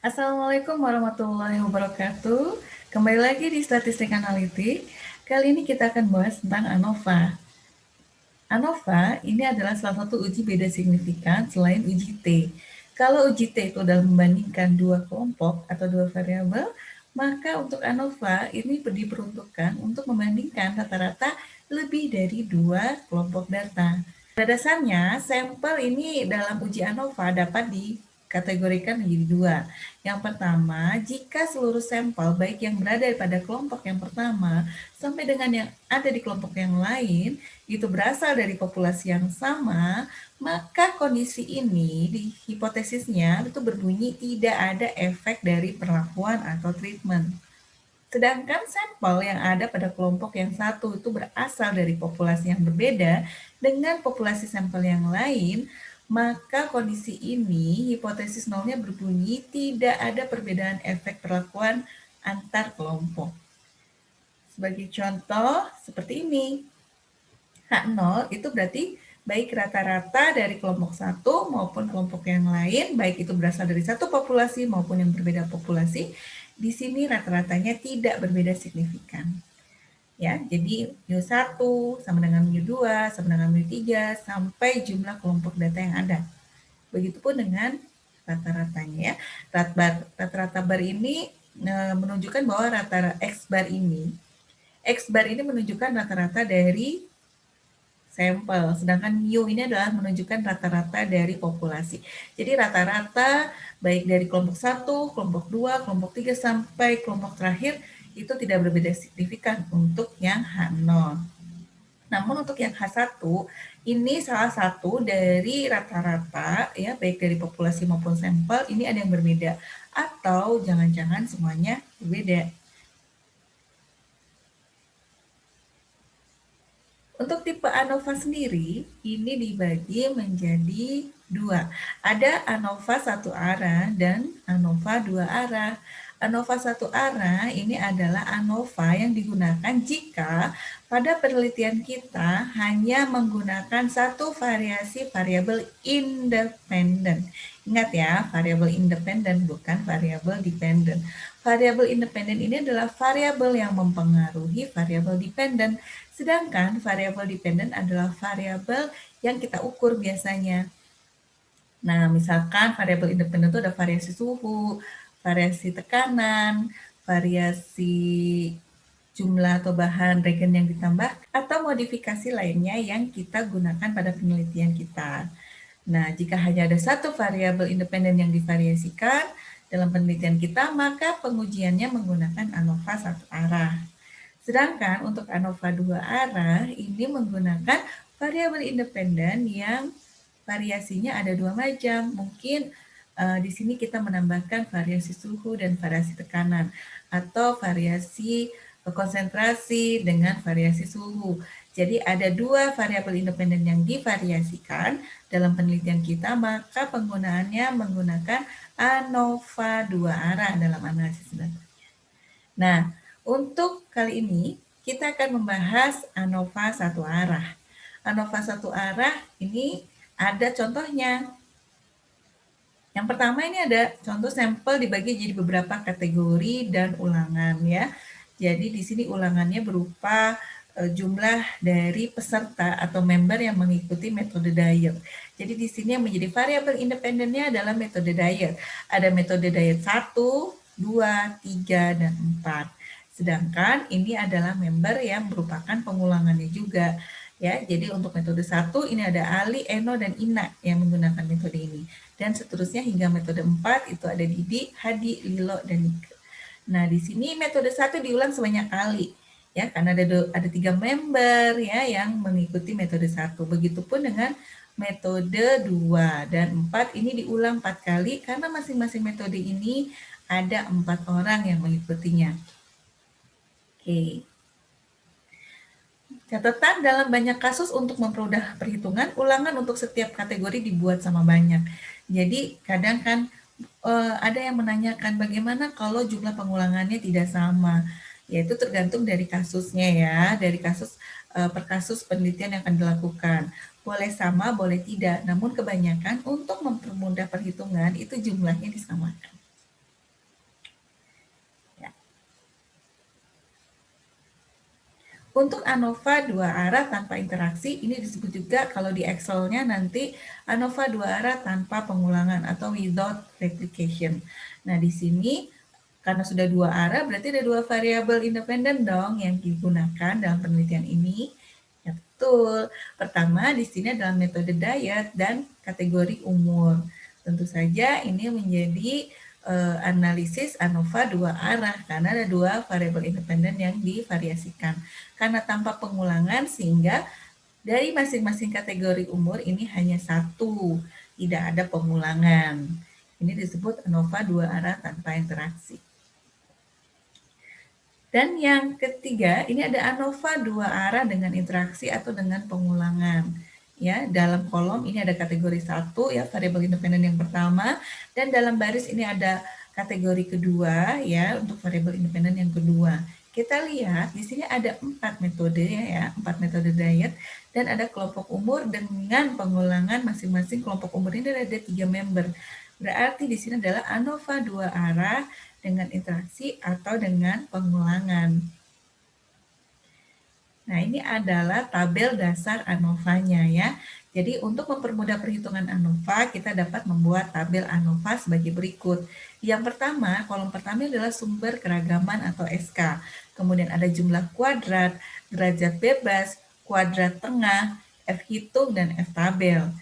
Assalamualaikum warahmatullahi wabarakatuh. Kembali lagi di Statistik Analitik. Kali ini kita akan bahas tentang ANOVA. ANOVA ini adalah salah satu uji beda signifikan selain uji T. Kalau uji T itu adalah membandingkan dua kelompok atau dua variabel, maka untuk ANOVA ini diperuntukkan untuk membandingkan rata-rata lebih dari dua kelompok data. Pada dasarnya, sampel ini dalam uji ANOVA dapat dikategorikan menjadi dua. Yang pertama, jika seluruh sampel baik yang berada pada kelompok yang pertama sampai dengan yang ada di kelompok yang lain itu berasal dari populasi yang sama, maka kondisi ini di hipotesisnya itu berbunyi tidak ada efek dari perlakuan atau treatment. Sedangkan sampel yang ada pada kelompok yang satu itu berasal dari populasi yang berbeda dengan populasi sampel yang lain, maka kondisi ini hipotesis nolnya berbunyi tidak ada perbedaan efek perlakuan antar kelompok. Sebagai contoh seperti ini. H0 itu berarti baik rata-rata dari kelompok satu maupun kelompok yang lain, baik itu berasal dari satu populasi maupun yang berbeda populasi, di sini rata-ratanya tidak berbeda signifikan. Ya, jadi mu1 sama dengan mu2 sama dengan mu3 sampai jumlah kelompok data yang ada. Begitupun dengan rata-ratanya ya. Rata-rata bar ini menunjukkan bahwa rata-rata X bar ini menunjukkan rata-rata dari sampel, sedangkan mu ini adalah menunjukkan rata-rata dari populasi. Jadi rata-rata baik dari kelompok 1, kelompok 2, kelompok 3 sampai kelompok terakhir itu tidak berbeda signifikan untuk yang H0. Namun untuk yang H1 ini salah satu dari rata-rata ya baik dari populasi maupun sampel ini ada yang berbeda atau jangan-jangan semuanya berbeda. Untuk tipe ANOVA sendiri, ini dibagi menjadi dua. Ada ANOVA satu arah dan ANOVA dua arah. ANOVA satu arah ini adalah ANOVA yang digunakan jika pada penelitian kita hanya menggunakan satu variasi variabel independen. Ingat ya, variabel independen bukan variabel dependen. Variabel independen ini adalah variabel yang mempengaruhi variabel dependen. Sedangkan variabel dependen adalah variabel yang kita ukur biasanya. Nah, misalkan variabel independen itu ada variasi suhu, variasi tekanan, variasi jumlah atau bahan regen yang ditambah, atau modifikasi lainnya yang kita gunakan pada penelitian kita. Nah, jika hanya ada satu variabel independen yang divariasikan dalam penelitian kita, maka pengujiannya menggunakan ANOVA satu arah. Sedangkan untuk ANOVA dua arah ini menggunakan variabel independen yang variasinya ada dua macam. Mungkin di sini kita menambahkan variasi suhu dan variasi tekanan atau variasi konsentrasi dengan variasi suhu. Jadi ada dua variabel independen yang divariasikan dalam penelitian kita, maka penggunaannya menggunakan ANOVA dua arah dalam analisis data. Nah, untuk kali ini kita akan membahas ANOVA satu arah. ANOVA satu arah ini ada contohnya. Yang pertama ini ada contoh sampel dibagi jadi beberapa kategori dan ulangan ya. Jadi di sini ulangannya berupa jumlah dari peserta atau member yang mengikuti metode Dyer. Jadi di sini yang menjadi variabel independennya adalah metode Dyer. Ada metode Dyer 1, 2, 3, dan 4. Sedangkan ini adalah member yang merupakan pengulangannya juga. Ya, jadi untuk metode 1 ini ada Ali, Eno, dan Ina yang menggunakan metode ini. Dan seterusnya hingga metode 4 itu ada Didi, Hadi, Lilo, dan Nike. Nah, di sini metode 1 diulang sebanyak kali. Ya, karena ada 3 member ya yang mengikuti metode 1. Begitupun dengan metode 2 dan 4 ini diulang 4 kali karena masing-masing metode ini ada 4 orang yang mengikutinya. Oke. Catatan dalam banyak kasus untuk mempermudah perhitungan, ulangan untuk setiap kategori dibuat sama banyak. Jadi kadang kan ada yang menanyakan bagaimana kalau jumlah pengulangannya tidak sama. Yaitu tergantung dari kasusnya ya, dari kasus per kasus penelitian yang akan dilakukan. Boleh sama, boleh tidak. Namun kebanyakan untuk mempermudah perhitungan itu jumlahnya disamakan. Untuk ANOVA dua arah tanpa interaksi, ini disebut juga kalau di Excel-nya nanti ANOVA dua arah tanpa pengulangan atau without replication. Nah, di sini karena sudah dua arah, berarti ada dua variabel independen dong yang digunakan dalam penelitian ini. Ya, betul. Pertama, di sini adalah metode diet dan kategori umur. Tentu saja ini menjadi analisis ANOVA dua arah karena ada dua variabel independen yang divariasikan. Karena tanpa pengulangan sehingga dari masing-masing kategori umur ini hanya satu, tidak ada pengulangan. Ini disebut ANOVA dua arah tanpa interaksi. Dan yang ketiga, ini ada ANOVA dua arah dengan interaksi atau dengan pengulangan. Ya, dalam kolom ini ada kategori 1 ya, variabel independen yang pertama, dan dalam baris ini ada kategori kedua ya, untuk variabel independen yang kedua. Kita lihat di sini ada 4 metode ya, 4 metode diet, dan ada kelompok umur dengan pengulangan masing-masing kelompok umur ini ada 3 member. Berarti di sini adalah ANOVA dua arah dengan interaksi atau dengan pengulangan. Nah, ini adalah tabel dasar ANOVA-nya ya. Jadi untuk mempermudah perhitungan ANOVA, kita dapat membuat tabel ANOVA sebagai berikut. Yang pertama, kolom pertama adalah sumber keragaman atau SK. Kemudian ada jumlah kuadrat, derajat bebas, kuadrat tengah, F hitung, dan F tabel.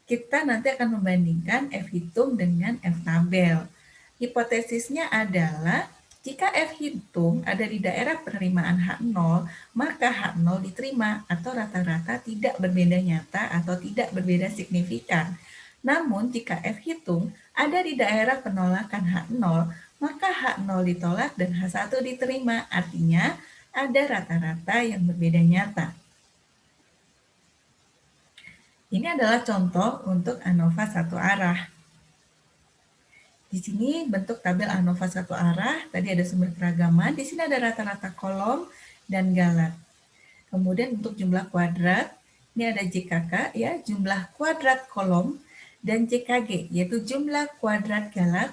Kita nanti akan membandingkan F hitung dengan F tabel. Hipotesisnya adalah jika F hitung ada di daerah penerimaan H0, maka H0 diterima atau rata-rata tidak berbeda nyata atau tidak berbeda signifikan. Namun jika F hitung ada di daerah penolakan H0, maka H0 ditolak dan H1 diterima, artinya ada rata-rata yang berbeda nyata. Ini adalah contoh untuk ANOVA satu arah. Di sini bentuk tabel ANOVA satu arah, tadi ada sumber keragaman, di sini ada rata-rata kolom dan galat. Kemudian untuk jumlah kuadrat, ini ada JKK ya, jumlah kuadrat kolom, dan JKG, yaitu jumlah kuadrat galat,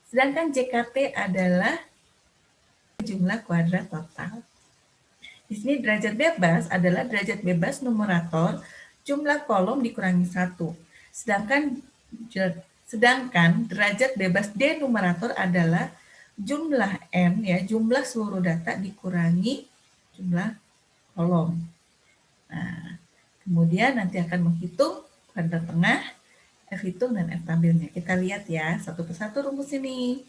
sedangkan JKT adalah jumlah kuadrat total. Di sini derajat bebas adalah derajat bebas numerator, jumlah kolom dikurangi 1, sedangkan derajat bebas denumerator adalah jumlah N ya, jumlah seluruh data dikurangi jumlah kolom. Nah, kemudian nanti akan menghitung kuadrat tengah, F hitung, dan F tabelnya. Kita lihat ya, satu persatu rumus ini.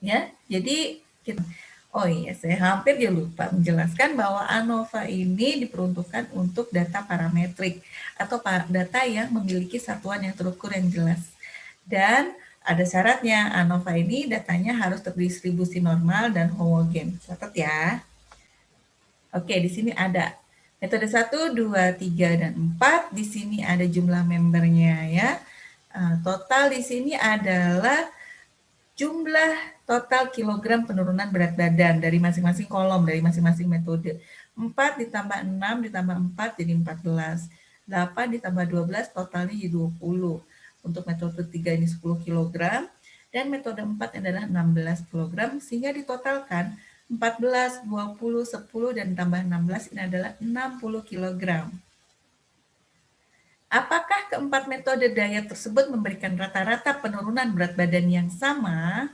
Ya, jadi kita oh iya, saya hampir lupa menjelaskan bahwa ANOVA ini diperuntukkan untuk data parametrik atau data yang memiliki satuan yang terukur yang jelas. Dan ada syaratnya, ANOVA ini datanya harus terdistribusi normal dan homogen. Catat ya. Oke, di sini ada metode 1, 2, 3, dan 4. Di sini ada jumlah membernya ya. Total di sini adalah jumlah total kilogram penurunan berat badan dari masing-masing kolom, dari masing-masing metode. 4 ditambah 6 ditambah 4 jadi 14. 8 ditambah 12 totalnya jadi 20. Untuk metode 3 ini 10 kg, dan metode 4 adalah 16 kg, sehingga ditotalkan 14, 20, 10, dan tambah 16 ini adalah 60 kg. Apakah keempat metode diet tersebut memberikan rata-rata penurunan berat badan yang sama?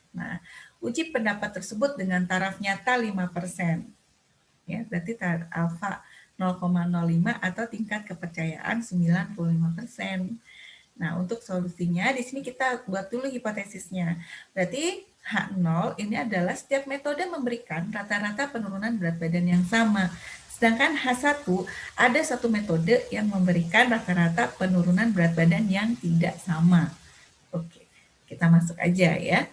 Nah, uji pendapat tersebut dengan taraf nyata 5%. Ya, berarti taraf alfa 0,05 atau tingkat kepercayaan 95%. Nah, untuk solusinya di sini kita buat dulu hipotesisnya. Berarti H0 ini adalah setiap metode memberikan rata-rata penurunan berat badan yang sama. Sedangkan H1 ada satu metode yang memberikan rata-rata penurunan berat badan yang tidak sama. Oke, kita masuk aja ya.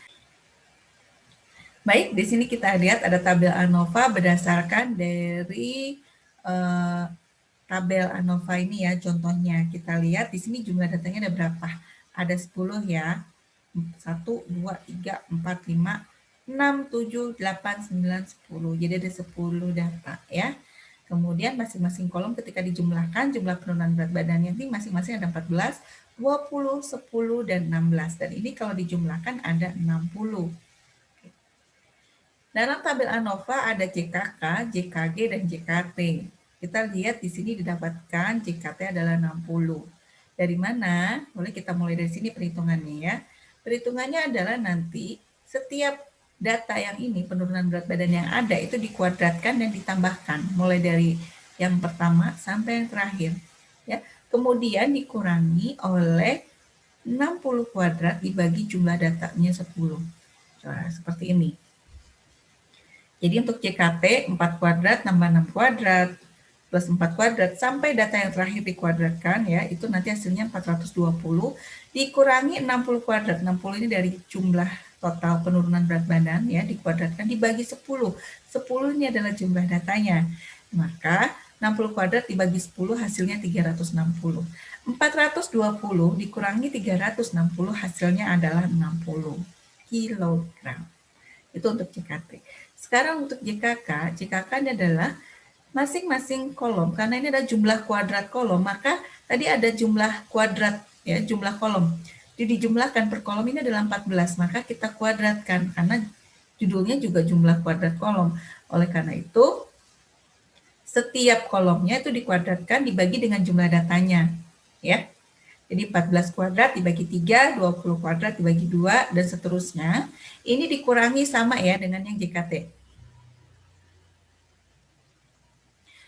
Baik, di sini kita lihat ada tabel ANOVA berdasarkan dari tabel ANOVA ini ya, contohnya. Kita lihat di sini jumlah datanya ada berapa? Ada 10 ya. 1, 2, 3, 4, 5, 6, 7, 8, 9, 10. Jadi ada 10 data ya. Kemudian masing-masing kolom ketika dijumlahkan jumlah penurunan berat badannya ini masing-masing ada 14, 20, 10, dan 16. Dan ini kalau dijumlahkan ada 60. Dalam tabel ANOVA ada JKK, JKG, dan JKT. Kita lihat di sini didapatkan JKT adalah 60. Dari mana? Boleh kita mulai dari sini perhitungannya ya. Perhitungannya adalah nanti setiap data yang ini, penurunan berat badan yang ada, itu dikuadratkan dan ditambahkan. Mulai dari yang pertama sampai yang terakhir. Ya. Kemudian dikurangi oleh 60 kuadrat dibagi jumlah datanya 10. Nah, seperti ini. Jadi untuk JKT 4 kuadrat tambah 6 kuadrat plus 4 kuadrat sampai data yang terakhir dikuadratkan ya, itu nanti hasilnya 420 dikurangi 60 kuadrat. 60 ini dari jumlah total penurunan berat badan ya, dikuadratkan dibagi 10. 10 ini adalah jumlah datanya. Maka 60 kuadrat dibagi 10 hasilnya 360. 420 dikurangi 360 hasilnya adalah 60 kilogram. Itu untuk JKT. Sekarang untuk JKK, JKK ini adalah masing-masing kolom, karena ini ada jumlah kuadrat kolom, maka tadi ada jumlah kuadrat, ya, jumlah kolom. Jadi dijumlahkan per kolom ini adalah 14, maka kita kuadratkan, karena judulnya juga jumlah kuadrat kolom. Oleh karena itu, setiap kolomnya itu dikuadratkan dibagi dengan jumlah datanya, ya. Jadi 14 kuadrat dibagi 3, 20 kuadrat dibagi 2, dan seterusnya. Ini dikurangi sama ya dengan yang JKT.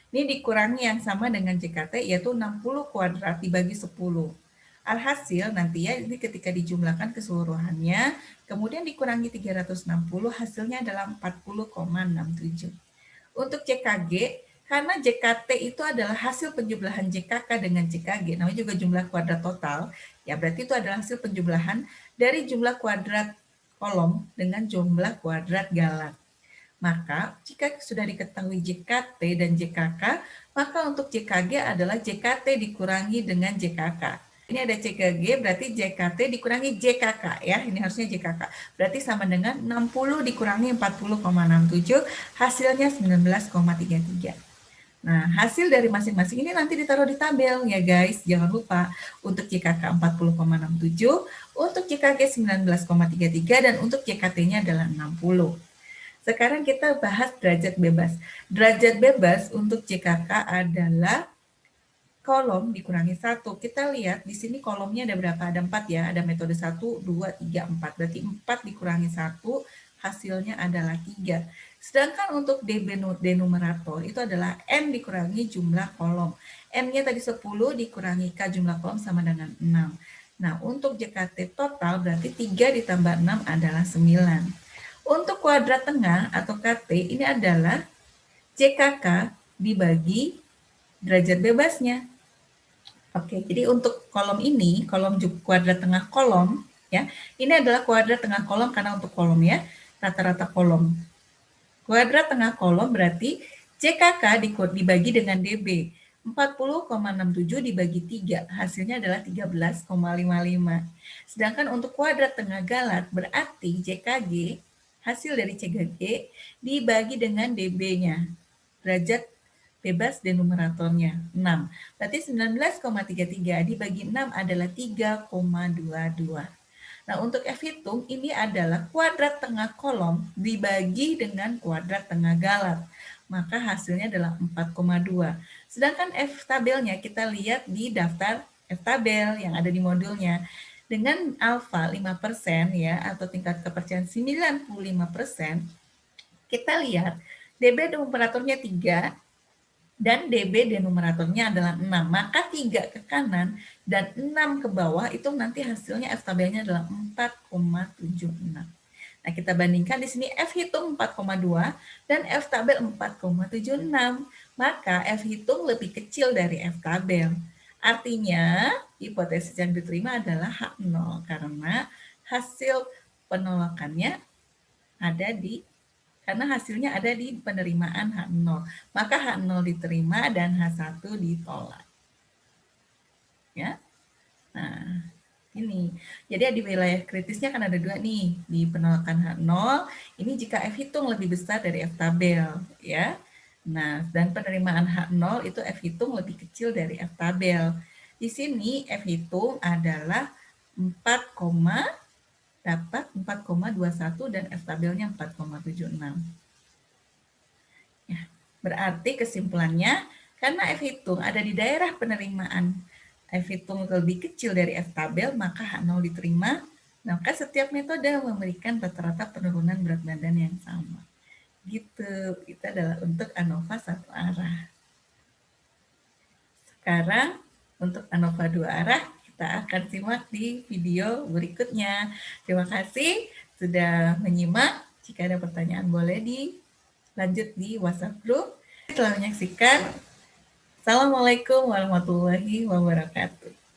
Ini dikurangi yang sama dengan JKT, yaitu 60 kuadrat dibagi 10. Alhasil nanti ya, ini ketika dijumlahkan keseluruhannya, kemudian dikurangi 360, hasilnya adalah 40,67. Untuk JKG, karena JKT itu adalah hasil penjumlahan JKK dengan JKG, namanya juga jumlah kuadrat total, ya berarti itu adalah hasil penjumlahan dari jumlah kuadrat kolom dengan jumlah kuadrat galat. Maka jika sudah diketahui JKT dan JKK, maka untuk JKG adalah JKT dikurangi dengan JKK. Ini ada JKG, berarti JKT dikurangi JKK ya. Ini harusnya JKK. Berarti sama dengan 60 dikurangi 40,67, hasilnya 19,33. Nah, hasil dari masing-masing ini nanti ditaruh di tabel ya guys. Jangan lupa untuk JKK 40,67, untuk JKG 19,33, dan untuk JKT-nya adalah 60. Sekarang kita bahas derajat bebas. Derajat bebas untuk JKK adalah kolom dikurangi 1. Kita lihat di sini kolomnya ada berapa? Ada 4 ya. Ada metode 1, 2, 3, 4. Berarti 4 dikurangi 1, hasilnya adalah 3. Sedangkan untuk DB denumerator itu adalah N dikurangi jumlah kolom. N-nya tadi 10 dikurangi K jumlah kolom sama dengan 6. Nah, untuk JKT total berarti 3 ditambah 6 adalah 9. Untuk kuadrat tengah atau KT ini adalah JKK dibagi derajat bebasnya. Oke, jadi untuk kolom ini, kolom kuadrat tengah kolom, ya, ini adalah kuadrat tengah kolom karena untuk kolom ya, rata-rata kolom. Kuadrat tengah kolom berarti JKK dibagi dengan DB. 40,67 dibagi 3, hasilnya adalah 13,55. Sedangkan untuk kuadrat tengah galat berarti JKG, hasil dari JKG dibagi dengan DB-nya. Derajat bebas denumeratornya 6. Berarti 19,33 dibagi 6 adalah 3,22. Nah, untuk F hitung ini adalah kuadrat tengah kolom dibagi dengan kuadrat tengah galat. Maka hasilnya adalah 4,2. Sedangkan F tabelnya kita lihat di daftar F tabel yang ada di modulnya. Dengan alfa 5% ya, atau tingkat kepercayaan 95%, kita lihat DB numeratornya 3, dan DB denumeratornya adalah 6. Maka 3 ke kanan dan 6 ke bawah itu nanti hasilnya F tabelnya adalah 4,76. Nah, kita bandingkan di sini F hitung 4,2 dan F tabel 4,76. Maka F hitung lebih kecil dari F tabel. Artinya, hipotesis yang diterima adalah H0 karena hasil penolakannya ada di karena hasilnya ada di penerimaan H0. Maka H0 diterima dan H1 ditolak. Ya. Nah, ini. Jadi di wilayah kritisnya kan ada 2 nih. Di penolakan H0, ini jika F hitung lebih besar dari F tabel. Ya. Nah, dan penerimaan H0 itu F hitung lebih kecil dari F tabel. Di sini F hitung adalah 4,4 4,21 dan F-tabelnya 4,76. Ya, berarti kesimpulannya, karena F-hitung ada di daerah penerimaan F-hitung lebih kecil dari F-tabel, maka H0 diterima, maka setiap metode memberikan rata-rata penurunan berat badan yang sama. Gitu, itu adalah untuk ANOVA satu arah. Sekarang untuk ANOVA dua arah, kita akan simak di video berikutnya. Terima kasih sudah menyimak. Jika ada pertanyaan boleh dilanjut di WhatsApp group. Telah menyaksikan. Assalamualaikum warahmatullahi wabarakatuh.